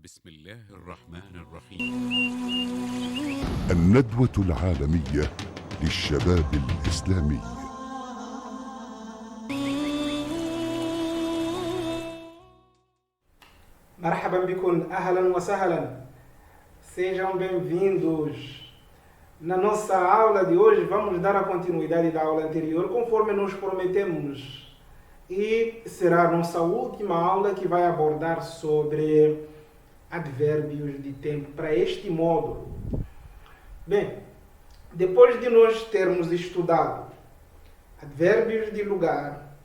بسم الله الرحمن الرحيم. الندوة العالمية للشباب الإسلامي. Marhaban bikun, ahlan wa sahlan. Sejam bem-vindos. Na nossa aula de hoje vamos dar a continuidade da aula anterior conforme nos prometemos. E será a nossa última aula que vai abordar sobre advérbios de tempo para este módulo. Bem, depois de nós termos estudado advérbios de lugar,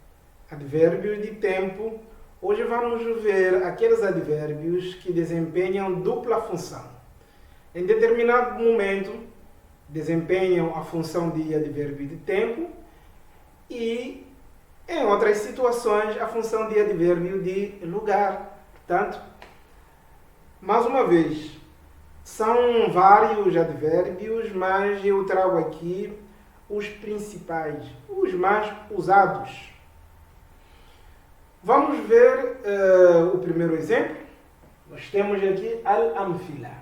advérbios de tempo, hoje vamos ver aqueles advérbios que desempenham dupla função. Em determinado momento, desempenham a função de advérbio de tempo e, em outras situações, a função de advérbio de lugar. Portanto, mais uma vez, são vários advérbios, mas eu trago aqui os principais, os mais usados. Vamos ver o primeiro exemplo. Nós temos aqui al-amfila,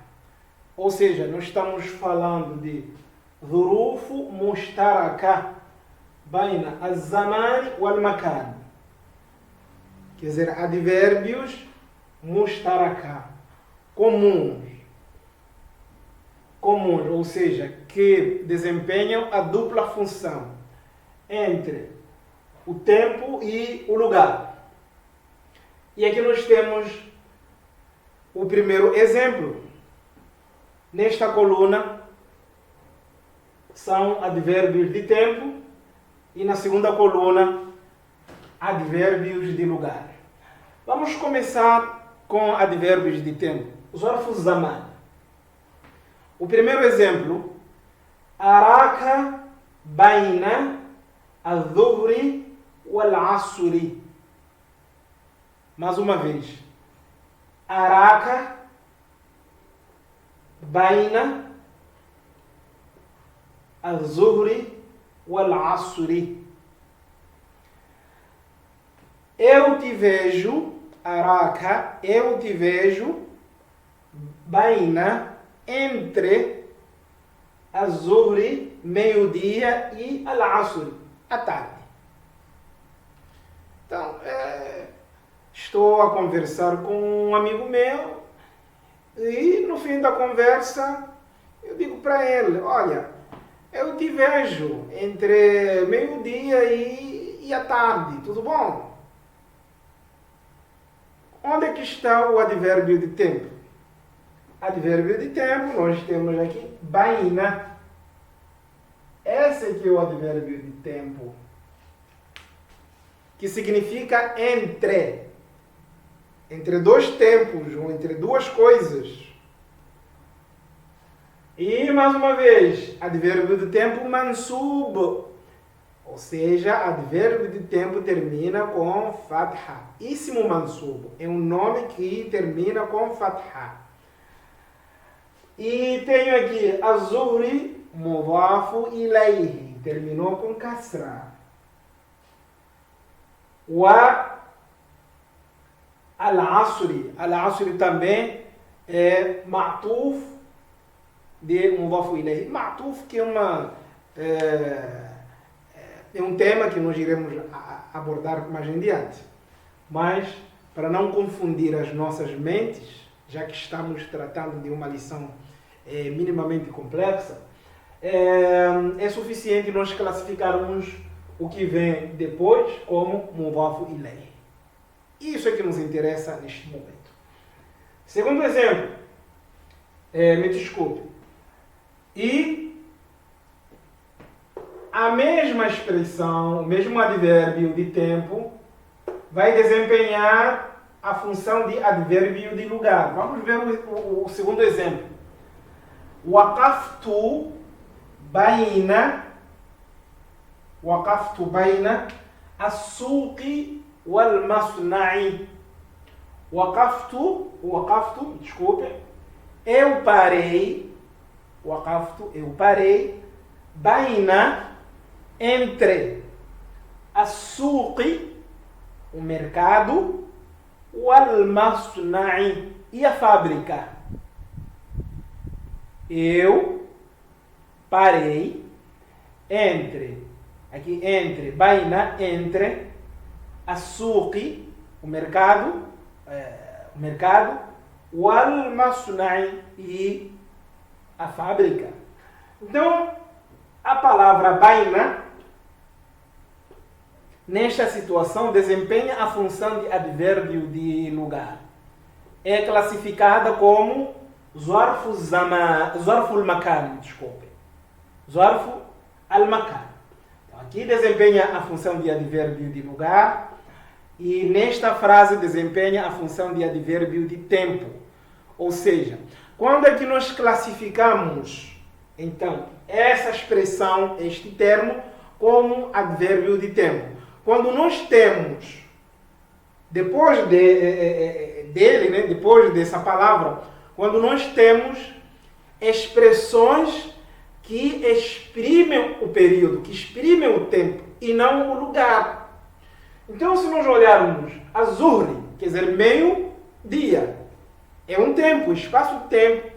ou seja, nós estamos falando de dhurufu mustaraka baina az-zaman wal-makan, quer dizer, advérbios mustaraka, comuns, ou seja, que desempenham a dupla função entre o tempo e o lugar. E aqui nós temos o primeiro exemplo. Nesta coluna são advérbios de tempo e na segunda coluna advérbios de lugar. Vamos começar com advérbios de tempo. Zarfu zaman. O primeiro exemplo, araka baina al-dhuhri wal-asri. Mais uma vez, araka baina al-dhuhri wal-asri. Eu te vejo, araka, eu te vejo, baina, entre az-zuhri, meio-dia, e al-asr, à tarde. Então, estou a conversar com um amigo meu e no fim da conversa eu digo para ele: olha, eu te vejo entre meio-dia e à tarde, tudo bom? Onde é que está o advérbio de tempo? Advérbio de tempo, nós temos aqui baina. Esse aqui é o advérbio de tempo, que significa entre. Entre dois tempos, ou entre duas coisas. E, mais uma vez, advérbio de tempo mansub, ou seja, advérbio de tempo termina com fatha. Ismu mansub é um nome que termina com fatha. E tenho aqui az-zuhri mudhafu ilayhi, terminou com kasra. Wa al-asri também é ma'tuf de mudhafu ilayhi. Ma'tuf, que é um tema que nós iremos abordar mais em diante. Mas, para não confundir as nossas mentes, já que estamos tratando de uma lição minimamente complexa, é suficiente nós classificarmos o que vem depois como mudhafu ilayhi. Isso é que nos interessa neste momento. Segundo exemplo, me desculpe. E a mesma expressão, o mesmo advérbio de tempo, vai desempenhar a função de advérbio de lugar. Vamos ver o segundo exemplo. Waqaftu baina as-suqi wal-masna'i. Waqaftu, desculpe, eu parei, baina, entre, as-suqi, o mercado, wal-masna'i, E a fábrica? Eu parei entre baina, entre assuqi, o mercado, wal masna'i, e a fábrica. Então, a palavra baina, nesta situação, desempenha a função de advérbio de lugar. É classificada como zarfu al-makan, zarfu al-makan. Então, aqui desempenha a função de advérbio de lugar e nesta frase desempenha a função de advérbio de tempo. Ou seja, quando é que nós classificamos, então, essa expressão, este termo, como advérbio de tempo? Quando nós temos, depois dele, né, depois dessa palavra, quando nós temos expressões que exprimem o período, que exprimem o tempo e não o lugar. Então, se nós olharmos a zuhri, quer dizer, meio-dia, é um tempo, espaço-tempo.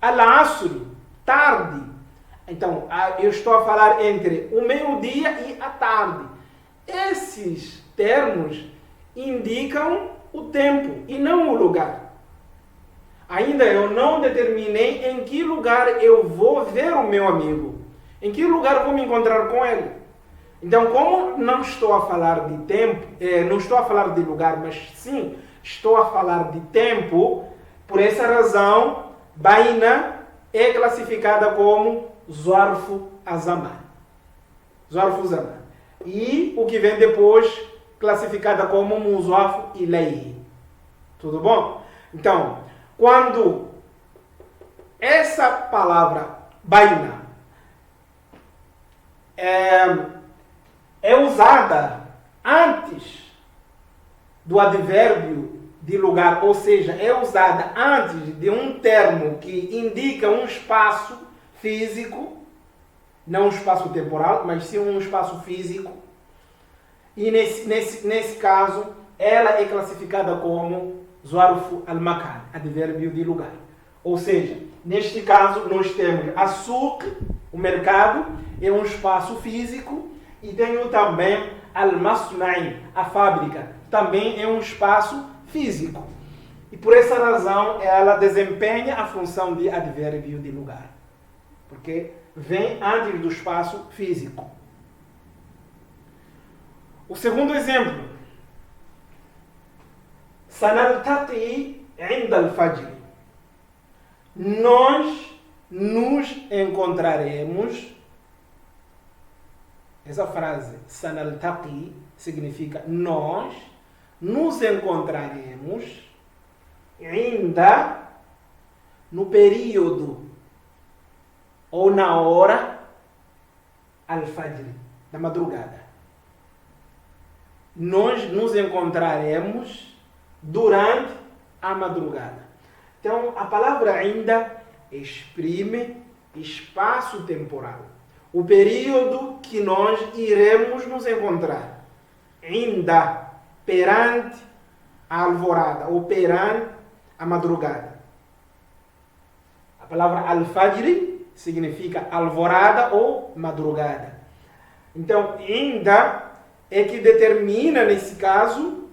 Al-asr, tarde. Então, eu estou a falar entre o meio-dia e a tarde. Esses termos indicam o tempo e não o lugar. Ainda eu não determinei em que lugar eu vou ver o meu amigo. Em que lugar eu vou me encontrar com ele. Então, como não estou a falar de tempo, não estou a falar de lugar, mas sim estou a falar de tempo, por essa razão, baina é classificada como zarfu az-zaman. Zarfu zaman. E o que vem depois, classificada como mudaf ilayhi. Tudo bom? Então, quando essa palavra baina é usada antes do advérbio de lugar, ou seja, é usada antes de um termo que indica um espaço físico, não um espaço temporal, mas sim um espaço físico. E nesse caso, ela é classificada como zarfu al-makan, advérbio de lugar. Ou seja, neste caso, nós temos a suq, o mercado, é um espaço físico, e tenho também al-masna'i, a fábrica, também é um espaço físico. E por essa razão, ela desempenha a função de advérbio de lugar. Porque vem antes do espaço físico. O segundo exemplo. Sanaltaqi 'inda al-fajr. Nós nos encontraremos. Essa frase, sanaltaqi, significa nós nos encontraremos ainda no período ou na hora al-fajr, da madrugada. Nós nos encontraremos durante a madrugada. Então, a palavra ainda exprime espaço temporal. O período que nós iremos nos encontrar. Ainda, perante a alvorada ou perante a madrugada. A palavra al-fajr significa alvorada ou madrugada. Então, ainda é que determina, nesse caso,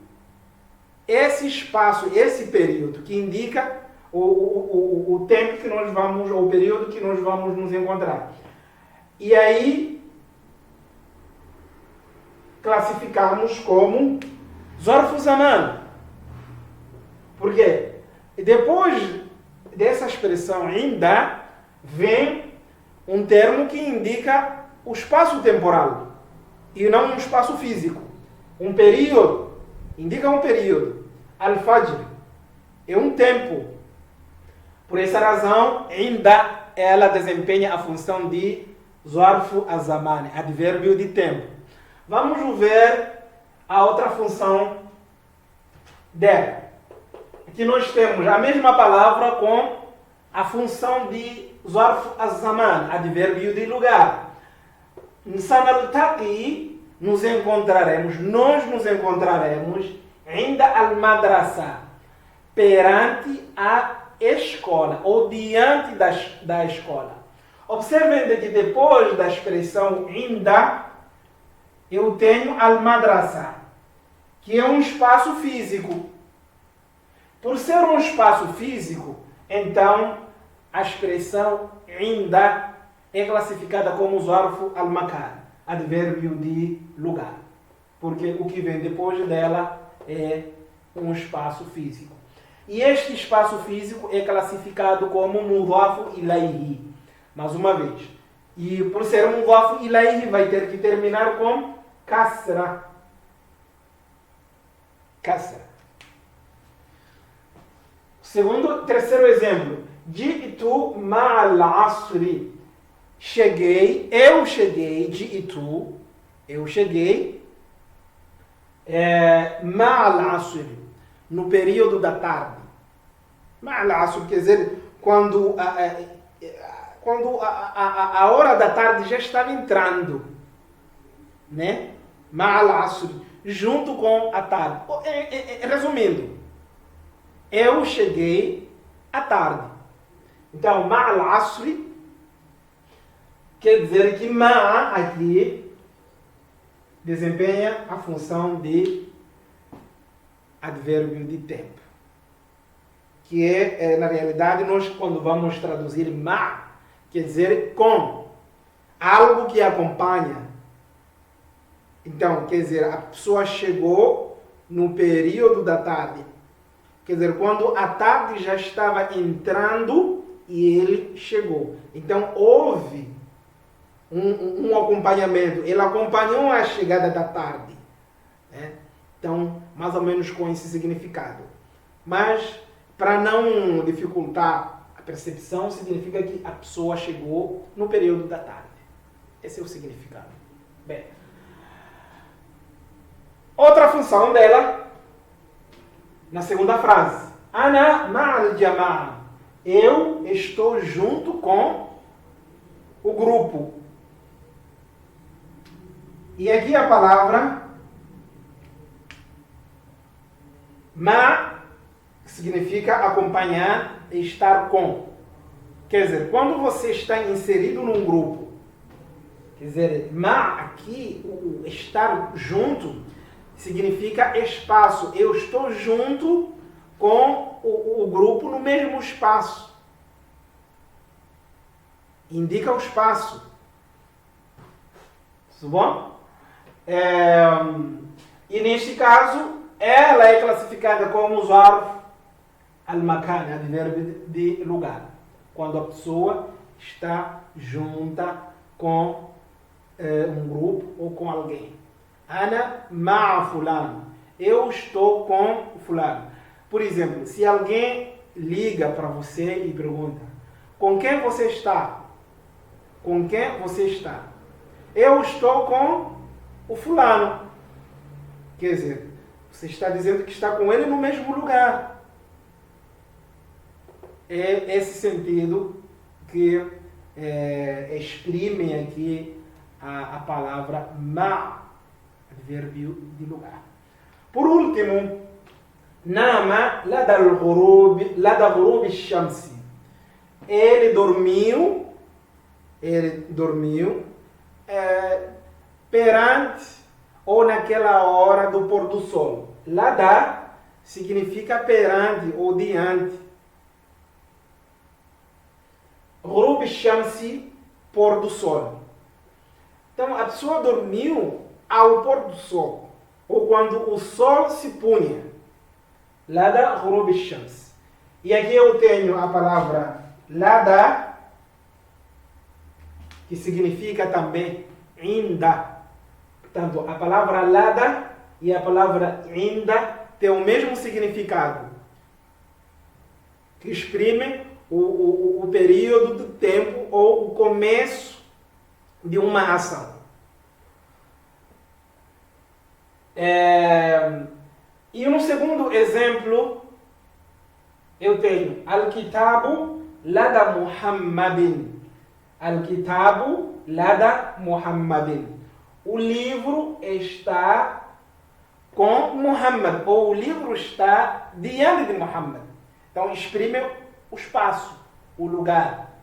esse espaço, esse período, que indica o tempo que nós vamos, ou o período que nós vamos nos encontrar. E aí, classificamos como zarfu zaman. Por quê? Depois dessa expressão ainda, vem um termo que indica o espaço temporal e não um espaço físico. Um período, indica um período. Al-fajr é um tempo. Por essa razão, ainda ela desempenha a função de zarfu az-zaman, advérbio de tempo. Vamos ver a outra função dela. Aqui nós temos a mesma palavra com a função de zarfu az-zaman, advérbio de lugar. Sanaltaqi, nos encontraremos, nós nos encontraremos ainda al-madrasa. perante a escola ou diante da escola. Observem que depois da expressão inda, eu tenho al-madrasa, que é um espaço físico. Por ser um espaço físico, então a expressão inda é classificada como zarfu al-makan, advérbio de lugar. Porque o que vem depois dela é um espaço físico. E este espaço físico é classificado como mudhafu ilayhi. Mais uma vez. E por ser mudhafu ilayhi vai ter que terminar com kasra. Kasra. Terceiro exemplo. Ji'tu ma'al asri. Eu cheguei, ji'tu, eu cheguei, ma'al asri, no período da tarde. Ma'al asri quer dizer quando a hora da tarde já estava entrando, né? Ma'al asri, junto com a tarde. Resumindo, eu cheguei à tarde. Então, ma'al asri quer dizer que ma'a aqui desempenha a função de advérbio de tempo. Que na realidade, nós quando vamos traduzir ma, quer dizer com, algo que acompanha. Então, quer dizer, a pessoa chegou no período da tarde. Quer dizer, quando a tarde já estava entrando e ele chegou. Então, houve um acompanhamento. Ele acompanhou a chegada da tarde. Né? Então, mais ou menos com esse significado. Mas, para não dificultar a percepção, significa que a pessoa chegou no período da tarde. Esse é o significado. Bem, outra função dela, na segunda frase. Ana ma'al jama'a. Eu estou junto com o grupo. E aqui a palavra ma significa acompanhar e estar com. Quer dizer, quando você está inserido num grupo, quer dizer, ma aqui, o estar junto, significa espaço. Eu estou junto com o grupo no mesmo espaço. Indica o espaço. Tudo bom? E neste caso, ela é classificada como zarf al-makan, advérbio de lugar. Quando a pessoa está junta com um grupo ou com alguém. Ana ma'a fulano. Eu estou com fulano. Por exemplo, se alguém liga para você e pergunta: com quem você está? Com quem você está? Eu estou com o fulano. Quer dizer, você está dizendo que está com ele no mesmo lugar. É esse sentido que exprime aqui a palavra ma, advérbio de lugar. Por último, nama lada ghurub shamsi. Ele dormiu perante ou naquela hora do pôr do sol. Lada significa perante ou diante. Ghurub shamsi, pôr do sol. Então a pessoa dormiu ao pôr do sol, ou quando o sol se punha. Lada ghurub shams. E aqui eu tenho a palavra lada, que significa também inda. Portanto, a palavra lada e a palavra inda têm o mesmo significado, que exprime o período do tempo ou o começo de uma ação. E no segundo exemplo, eu tenho al-kitabu lada Muhammadin. Al-kitabu lada Muhammadin. O livro está com Muhammad, ou o livro está diante de Muhammad. Então exprime o espaço, o lugar.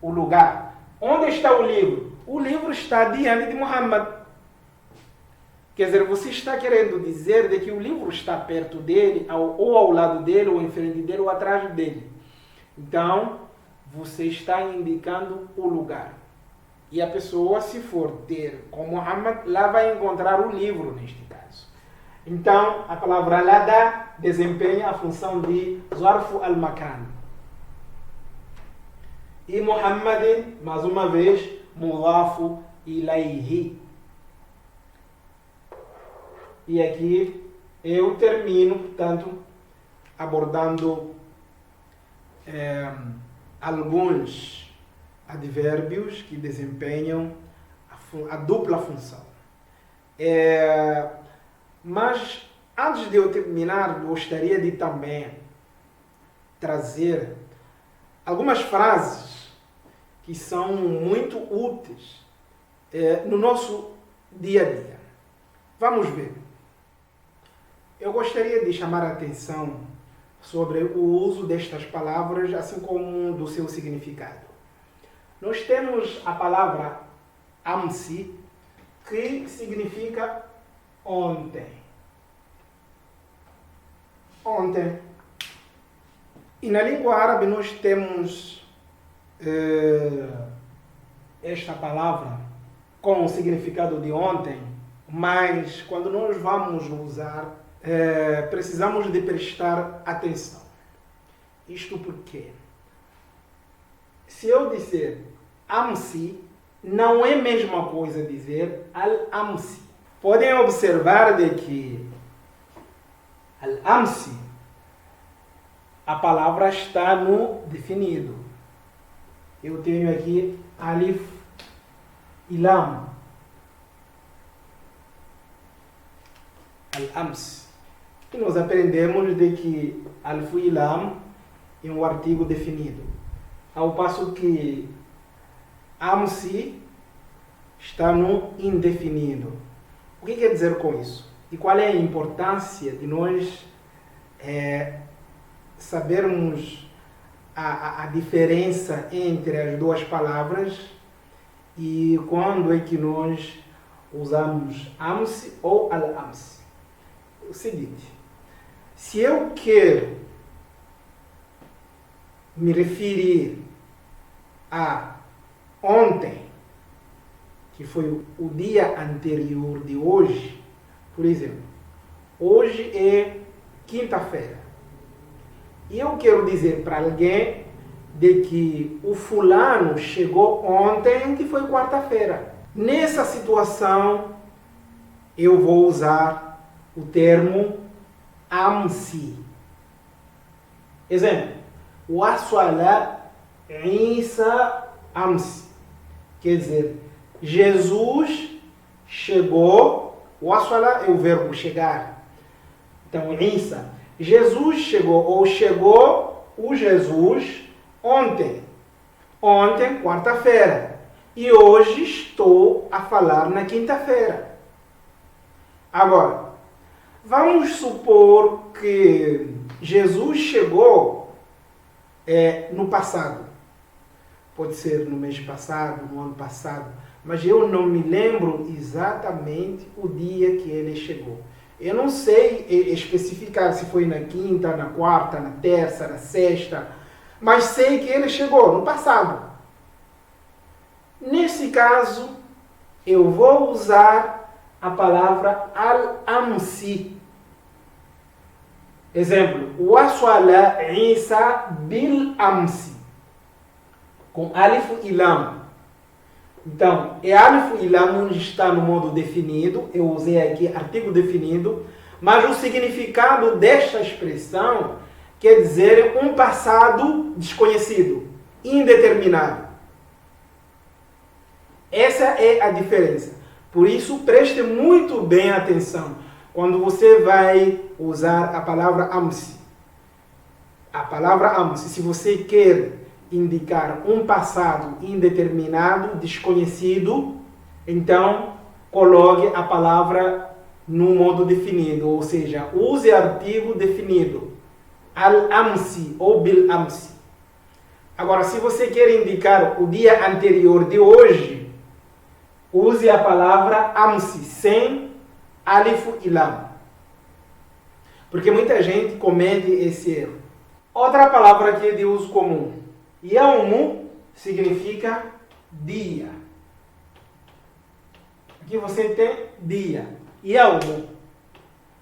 O lugar. Onde está o livro? O livro está diante de Muhammad. Quer dizer, você está querendo dizer de que o livro está perto dele, ou ao lado dele, ou em frente dele, ou atrás dele. Então, você está indicando o lugar. E a pessoa, se for ter com Muhammad, lá vai encontrar o livro neste caso. Então, a palavra lada desempenha a função de zarfu al-makan. E Muhammadin, mais uma vez, mudafu ilayhi. E aqui eu termino, portanto, abordando alguns advérbios que desempenham a dupla função. Mas, antes de eu terminar, gostaria de também trazer algumas frases que são muito úteis no nosso dia a dia. Vamos ver. Eu gostaria de chamar a atenção sobre o uso destas palavras, assim como do seu significado. Nós temos a palavra amsi, que significa ontem. Ontem. E na língua árabe nós temos esta palavra com o significado de ontem, mas quando nós vamos usar, precisamos de prestar atenção. Isto porque, se eu disser amsi, não é a mesma coisa dizer al-amsi. Podem observar de que al-amsi, a palavra está no definido. Eu tenho aqui alif e lam. Al-ams. E nós aprendemos de que alif e lam é um artigo definido. Ao passo que amsi está no indefinido. O que quer dizer com isso? E qual é a importância de nós sabermos a diferença entre as duas palavras e quando é que nós usamos amsi ou al-amsi? O seguinte, se eu quero me referir a ontem, que foi o dia anterior de hoje, por exemplo, hoje é quinta-feira, e eu quero dizer para alguém de que o fulano chegou ontem, que foi quarta-feira. Nessa situação, eu vou usar o termo amsi. Exemplo, wasala Isa amsi. Quer dizer, Jesus chegou, wasala é o verbo chegar. Então, Isa, Jesus chegou, ou chegou o Jesus ontem. Ontem, quarta-feira. E hoje estou a falar na quinta-feira. Agora, vamos supor que Jesus chegou no passado. Pode ser no mês passado, no ano passado. Mas eu não me lembro exatamente o dia que ele chegou. Eu não sei especificar se foi na quinta, na quarta, na terça, na sexta. Mas sei que ele chegou no passado. Nesse caso, eu vou usar a palavra al-amsi. Exemplo, wasala Isa bil-amsi. Com alif e lam. Então, é alif e lam onde está no modo definido. Eu usei aqui artigo definido. Mas o significado desta expressão quer dizer um passado desconhecido, indeterminado. Essa é a diferença. Por isso, preste muito bem atenção quando você vai usar a palavra amsi. A palavra amsi, se você quer indicar um passado indeterminado, desconhecido, então coloque a palavra no modo definido, ou seja, use artigo definido. Al-amsi ou bil-amsi. Agora, se você quer indicar o dia anterior de hoje, use a palavra amsi, sem alif e lam. Porque muita gente comete esse erro. Outra palavra que é de uso comum. Yawmu significa dia. Aqui você tem dia. Yawmu.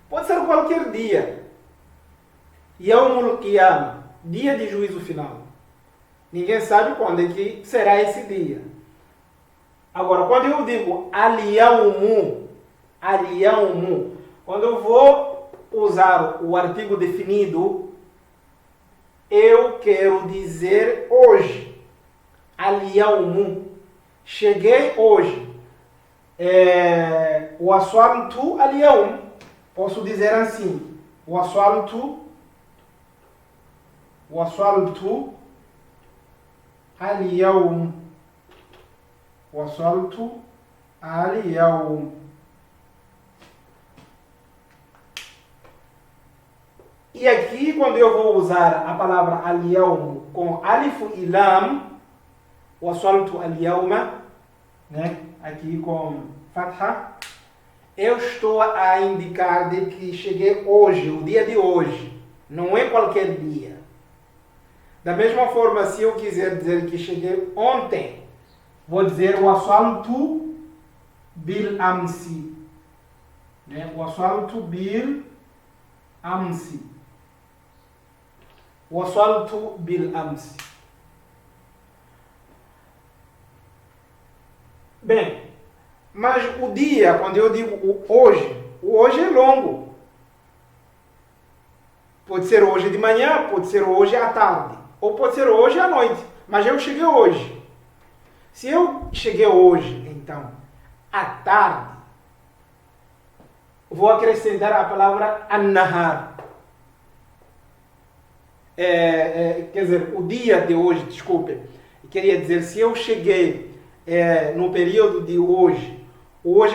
Pode ser qualquer dia. Yawmul Qiyamah. Dia de juízo final. Ninguém sabe quando é que será esse dia. Agora, quando eu digo al-yawmu, quando eu vou usar o artigo definido, eu quero dizer hoje. Al-yawmu. Cheguei hoje. Wasaltu al-yawm. Posso dizer assim. Wasaltu al-yawm. Wasaltu al-yawm. E aqui, quando eu vou usar a palavra al-yawm com alif e lam, wasaltu al-yawma, né? Aqui com fatha, eu estou a indicar de que cheguei hoje, o dia de hoje. Não é qualquer dia. Da mesma forma, se eu quiser dizer que cheguei ontem, vou dizer wasaltu bil amsi. Né? Wasaltu bil amsi. Wasaltu bil amsi. Bem, mas o dia, quando eu digo o hoje é longo. Pode ser hoje de manhã, pode ser hoje à tarde, ou pode ser hoje à noite. Mas eu cheguei hoje. Se eu cheguei hoje, então, à tarde, vou acrescentar a palavra an-nahar. Quer dizer, o dia de hoje, desculpe. Queria dizer, se eu cheguei no período de hoje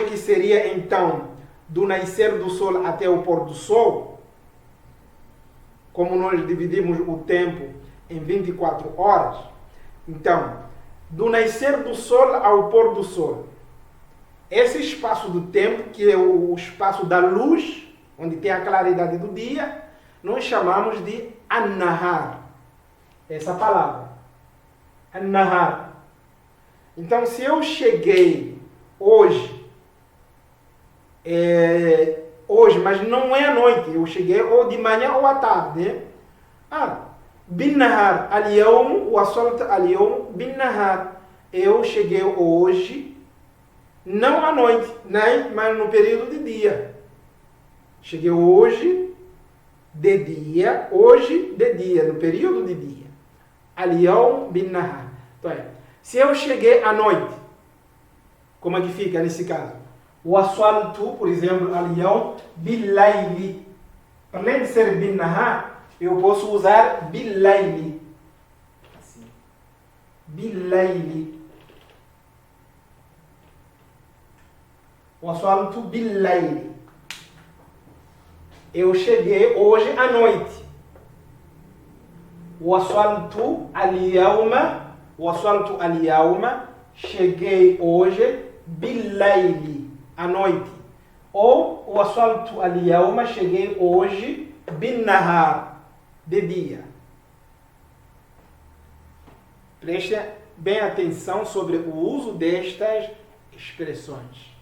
que seria então do nascer do sol até o pôr do sol, como nós dividimos o tempo em 24 horas, então, do nascer do sol ao pôr do sol, esse espaço do tempo, que é o espaço da luz, onde tem a claridade do dia, nós chamamos de an-nahar. Essa palavra. An-nahar. Então, se eu cheguei hoje, mas não é à noite, eu cheguei ou de manhã ou à tarde. Bin nahar al-yawm wasaltu al-yawm bin nahar. Eu cheguei hoje, não à noite, mas no período de dia. Cheguei hoje de dia, no período de dia. Al-yawm bin nahar. Então, se eu cheguei à noite, como é que fica nesse caso? Wasaltu, por exemplo, al-yawm bil-layli. Além de ser bin-nahar, eu posso usar bil-layli. Assim. Bil-layli. Wasaltu bil-layli. Eu cheguei hoje à noite. Wasaltu al-yawma. Cheguei hoje bil-layli. À noite. Ou wasaltu al-yawma, cheguei hoje bin-nahar, de dia. Preste bem atenção sobre o uso destas expressões.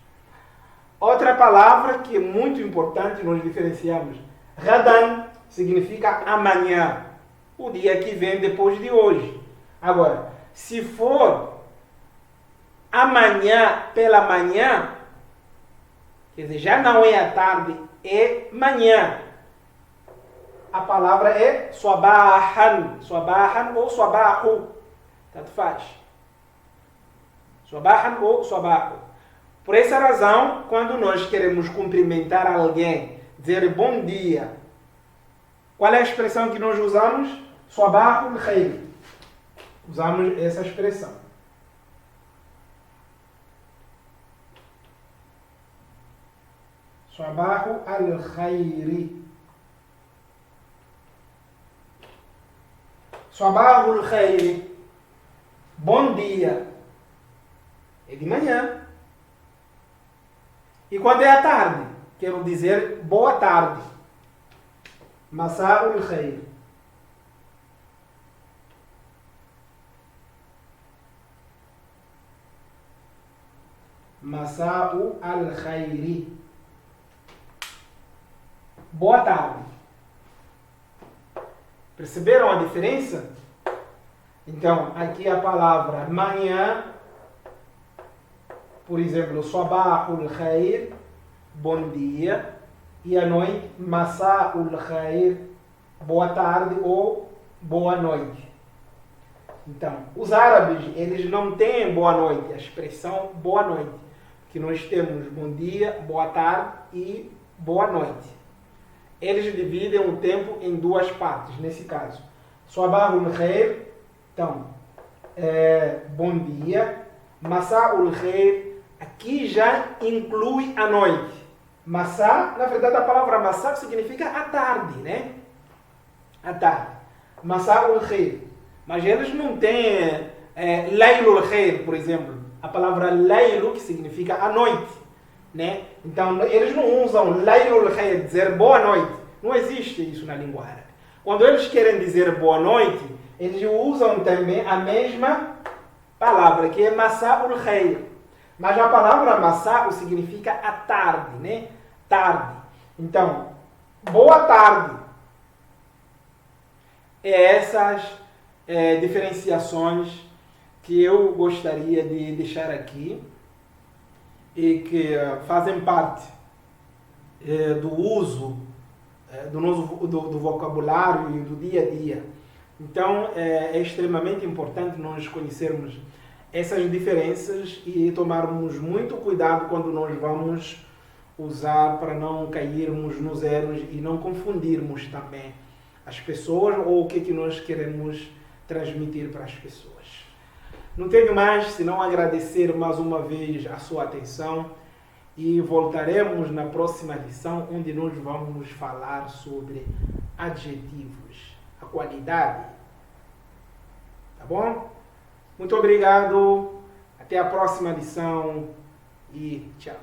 Outra palavra que é muito importante, nós diferenciamos. Gadan significa amanhã, o dia que vem depois de hoje. Agora, se for amanhã pela manhã, quer dizer, já não é à tarde, é manhã. A palavra é sabahan, ou sabahu, tanto faz. Sabahan ou sabahu. Por essa razão, quando nós queremos cumprimentar alguém, dizer bom dia, qual é a expressão que nós usamos? Sabahul khair. Usamos essa expressão. Sabahu al-Khairi. Sabahu al-Khairi. Bom dia. É de manhã. E quando é à tarde? Quero dizer boa tarde. Masa'ul Khair. Masa'u al-Khairi. Boa tarde. Perceberam a diferença? Então, aqui a palavra manhã, por exemplo, Sabahul Khair, bom dia, e à noite, Masa'ul Khair, boa tarde ou boa noite. Então, os árabes, eles não têm boa noite, a expressão boa noite, que nós temos bom dia, boa tarde e boa noite. Eles dividem o tempo em duas partes, nesse caso. Sabahul Khair, então, bom dia. Masa'ul Khair, aqui já inclui a noite. Masa, na verdade a palavra masa significa a tarde, né? A tarde. Masa'ul Khair. Mas eles não têm Laylul Khair, por exemplo. A palavra Laylu, que significa a noite, né? Então, eles não usam Laylul Khair, dizer boa noite. Não existe isso na língua árabe. Quando eles querem dizer boa noite, eles usam também a mesma palavra, que é Masa'ul Khair. Mas a palavra Masa'u significa a tarde, né? Tarde. Então, boa tarde. Essas diferenciações que eu gostaria de deixar aqui e que fazem parte do uso do vocabulário e do dia a dia. Então, é extremamente importante nós conhecermos essas diferenças e tomarmos muito cuidado quando nós vamos usar para não cairmos nos erros e não confundirmos também as pessoas ou o que nós queremos transmitir para as pessoas. Não tenho mais senão agradecer mais uma vez a sua atenção e voltaremos na próxima lição onde nós vamos falar sobre adjetivos, a qualidade. Tá bom? Muito obrigado, até a próxima lição e tchau.